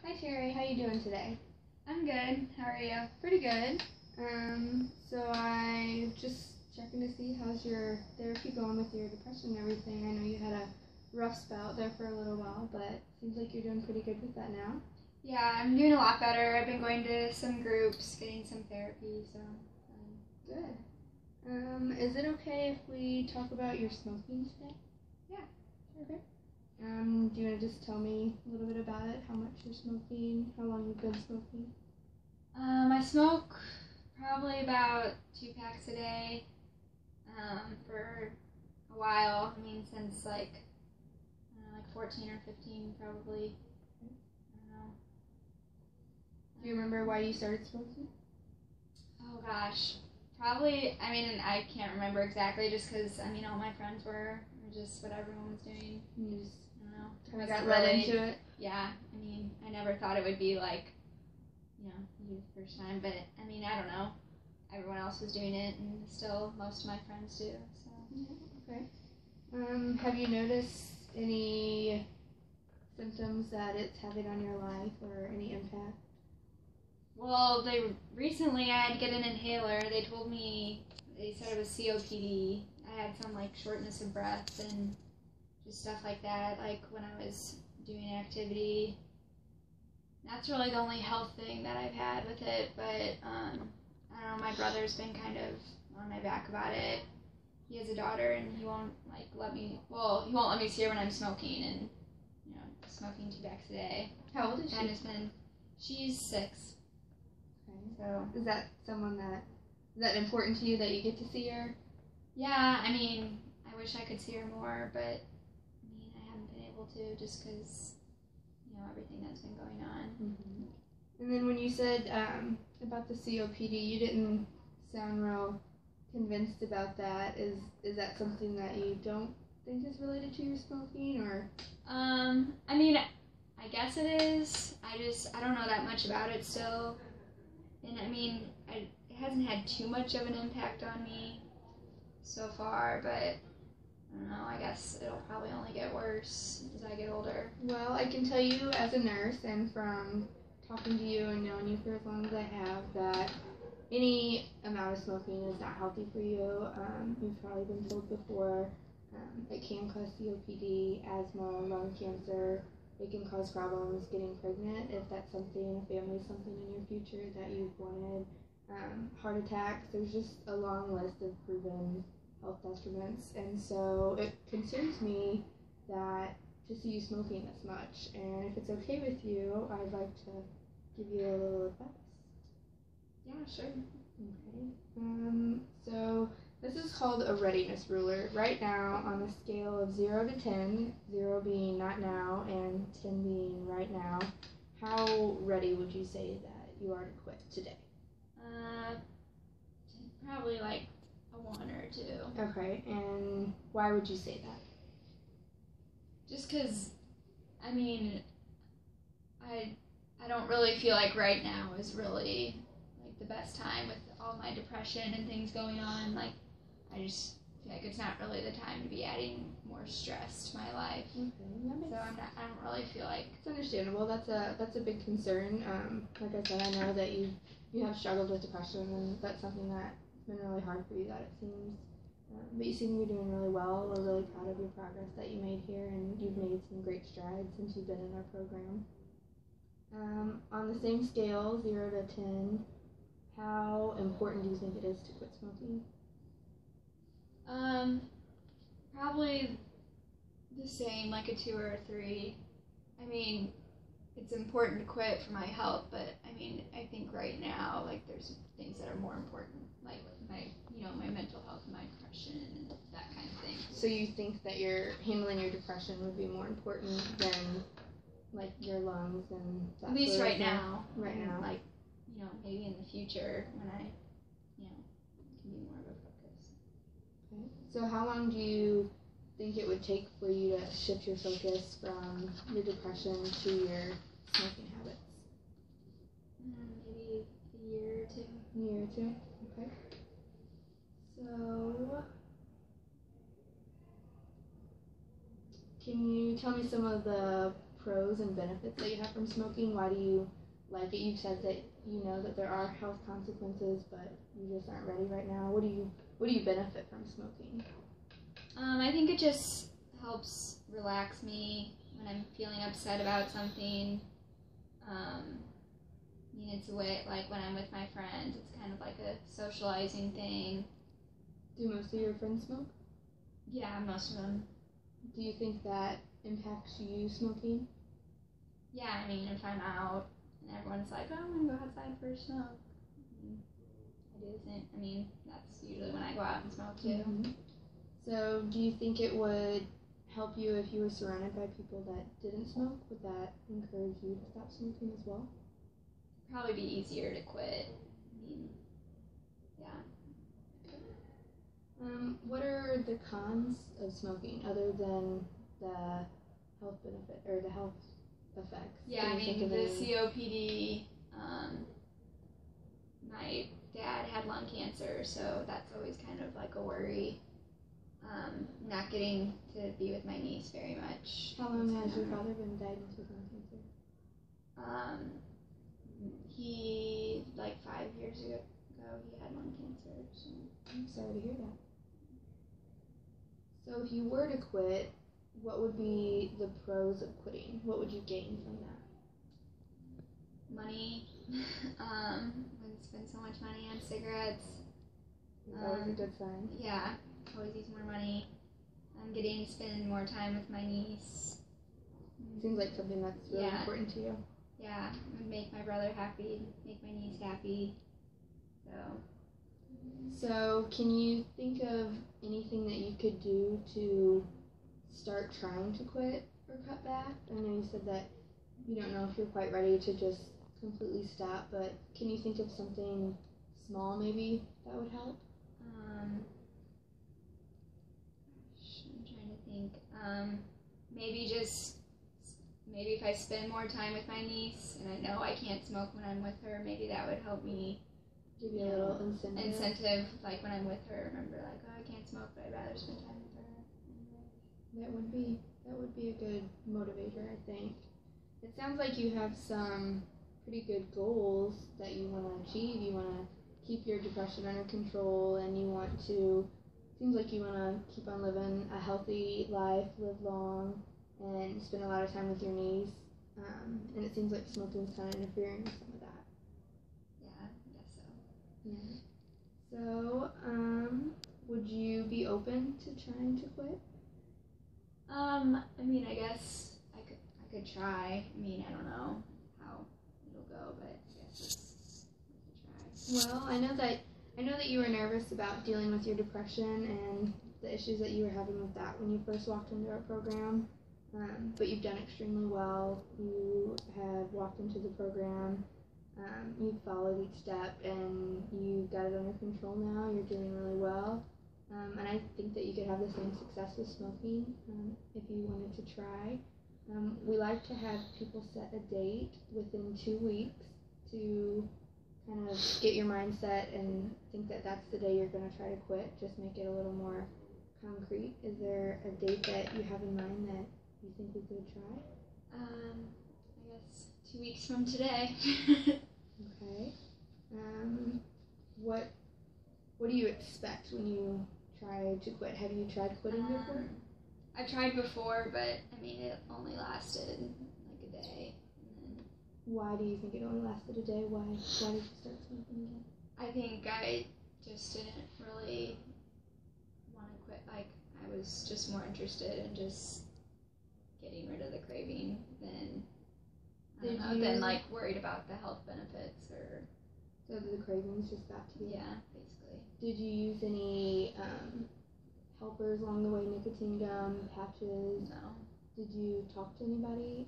Hi Sherry, how you doing today? I'm good. How are you? Pretty good. So I just checking to see how's your therapy going with your depression and everything. I know you had a rough spout there for a little while, but seems like you're doing pretty good with that now. Yeah, I'm doing a lot better. I've been going to some groups, getting some therapy, so Good. Is it okay if we talk about your smoking today? Yeah. Okay. Do you want to just tell me a little bit about it? How much you're smoking? How long you've been smoking? I smoke probably about 2 packs a day for a while. I mean, since like 14 or 15 probably. I don't know. Do you remember why you started smoking? Oh gosh, probably. I mean, I can't remember exactly, just because all my friends were just what everyone was doing. You just I don't know. kind of got led into it. Yeah, I never thought it would be like, you the first time, but I don't know. Everyone else was doing it, and still most of my friends do. So. Yeah, okay. Have you noticed any symptoms that it's having on your life or any impact? Well, recently I had to get an inhaler. They said it was COPD. I had some like shortness of breath and just stuff like that, like when I was doing activity. That's really the only health thing that I've had with it, but I don't know, my brother's been kind of on my back about it. He has a daughter and he won't let me see her when I'm smoking, and smoking 2 packs a day. How old is she? She's 6. Okay. So is that important to you that you get to see her? Yeah, I wish I could see her more, but I haven't been able to just because everything that's been going on. Mm-hmm. And then when you said about the COPD, you didn't sound real convinced about that. Is that something that you don't think is related to your smoking, or? I guess it is. I don't know that much about it still, and it hasn't had too much of an impact on me so far, but I don't know, I guess it'll probably only get worse as I get older. Well, I can tell you as a nurse and from talking to you and knowing you for as long as I have that any amount of smoking is not healthy for you. You've probably been told before it can cause COPD, asthma, lung cancer. It can cause problems getting pregnant if that's something, a family something in your future that you've wanted. Heart attacks, there's just a long list of proven health detriments, and so it concerns me that to see you smoking this much, and if it's okay with you, I'd like to give you a little advice. Yeah, sure. Okay. So this is called a readiness ruler. Right now, on a scale of 0 to 10, 0 being not now and 10 being right now, how ready would you say that you are to quit today? Probably like a 1 or 2. Okay, and why would you say that? Just because, I don't really feel like right now is really like the best time with all my depression and things going on. Like, I just feel like it's not really the time to be adding more stress to my life. Okay, so I don't really feel like it's understandable. That's a big concern. Like I said, I know that you have struggled with depression, and that's something that's been really hard for you, that it seems. But you seem to be doing really well. We're really proud of your progress that you made here, and you've made some great strides since you've been in our program. On the same scale, 0 to 10, how important do you think it is to quit smoking? Probably the same, like a 2 or a 3. It's important to quit for my health, but I think right now, like, there's things that are more important, like my mental health and my depression and that kind of thing. So you think that handling your depression would be more important than, like, your lungs and that? At least right now. Right now. Like, maybe in the future when I, can be more of a focus. Okay. So how long do you think it would take for you to shift your focus from your depression to your smoking habits? Maybe a year or 2. A year or 2? Okay. So, can you tell me some of the pros and benefits that you have from smoking? Why do you like it? You've said that you know that there are health consequences, but you just aren't ready right now. What do you benefit from smoking? I think it just helps relax me when I'm feeling upset about something. It's a way, like when I'm with my friends, it's kind of like a socializing thing. Do most of your friends smoke? Yeah, most of them. Do you think that impacts you smoking? Yeah, if I'm out and everyone's like, oh, I'm gonna go outside for a smoke. It isn't. That's usually when I go out and smoke too. Mm-hmm. So, do you think it would help you if you were surrounded by people that didn't smoke? Would that encourage you to stop smoking as well? Probably be easier to quit. Yeah. What are the cons of smoking other than the health benefit or the health effects? Yeah, the COPD. My dad had lung cancer, so that's always kind of like a worry. Not getting to be with my niece very much. How long has your father been diagnosed with lung cancer? He, 5 years ago, he had lung cancer. So. I'm sorry to hear that. So if you were to quit, what would be the pros of quitting? What would you gain from that? Money. Wouldn't spend so much money on cigarettes. That's always a good sign. Yeah, always use more money. I'm getting to spend more time with my niece. Seems like something that's really important to you. Yeah, it would make my brother happy, make my niece happy. So, can you think of anything that you could do to start trying to quit or cut back? I know you said that you don't know if you're quite ready to just completely stop, but can you think of something small maybe that would help? I'm trying to think. Maybe if I spend more time with my niece, and I know I can't smoke when I'm with her, maybe that would help me. Give you a little incentive. Like when I'm with her, remember, oh, I can't smoke, but I'd rather spend time with her. That would be a good motivator, I think. It sounds like you have some pretty good goals that you want to achieve. You want to keep your depression under control, and seems like you want to keep on living a healthy life, live long, and spend a lot of time with your niece. And it seems like smoking is kind of interfering with some of that. Yeah, I guess so. Yeah. So, would you be open to trying to quit? I guess I could try. I don't know how it'll go, but I guess it's try. Well, I know that you were nervous about dealing with your depression and the issues that you were having with that when you first walked into our program. But you've done extremely well. You have walked into the program. You've followed each step, and you got it under control now. You're doing really well. And I think that you could have the same success with smoking if you wanted to try. We like to have people set a date within 2 weeks to kind of get your mindset and think that that's the day you're going to try to quit. Just make it a little more concrete. Is there a date that you have in mind that you think we could try? I guess 2 weeks from today. Okay. What do you expect when you try to quit? Have you tried quitting before? I've tried before, but it only lasted a day. And then why do you think it only lasted a day? Why did you start smoking again? I think I just didn't really want to quit. I was just more interested in just getting rid of the craving than worried about the health benefits or. So the cravings just got to you? Yeah, basically. Did you use any helpers along the way, nicotine gum, patches? No. Did you talk to anybody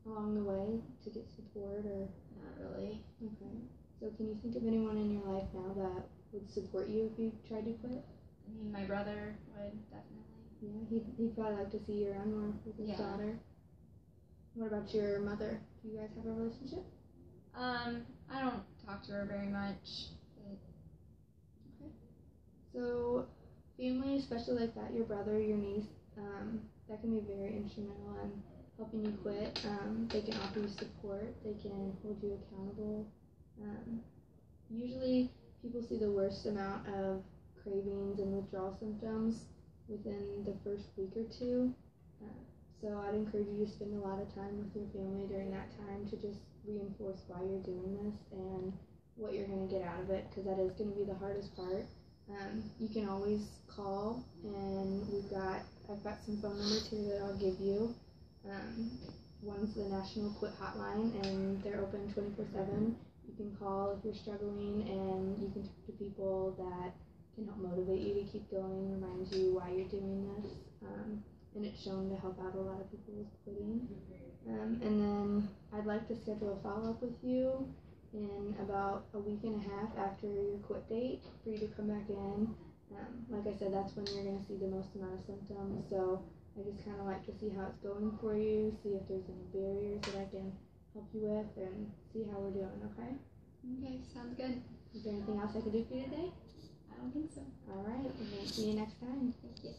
along the way to get support or? Not really. Okay. So can you think of anyone in your life now that would support you if you tried to quit? My brother would, definitely. Yeah, he'd probably like to see you around more with his daughter. What about your mother? Do you guys have a relationship? I don't talk to her very much. But... Okay. So, family, especially like that, your brother, your niece, that can be very instrumental in helping you quit. They can offer you support. They can hold you accountable. Usually people see the worst amount of cravings and withdrawal symptoms within the first week or two. So I'd encourage you to spend a lot of time with your family during that time to just reinforce why you're doing this and what you're going to get out of it, because that is going to be the hardest part. You can always call, and I've got some phone numbers here that I'll give you. One's the National Quit Hotline, and they're open 24/7. You can call if you're struggling, and you can talk to people that can help motivate you to keep going, remind you why you're doing this. And it's shown to help out a lot of people with quitting. And then I'd like to schedule a follow-up with you in about a week and a half after your quit date for you to come back in. Like I said, that's when you're going to see the most amount of symptoms. So I just kind of like to see how it's going for you, see if there's any barriers that I can help you with, and see how we're doing, okay? Okay, sounds good. Is there anything else I can do for you today? I don't think so. All right, we're going to see you next time. Thank you.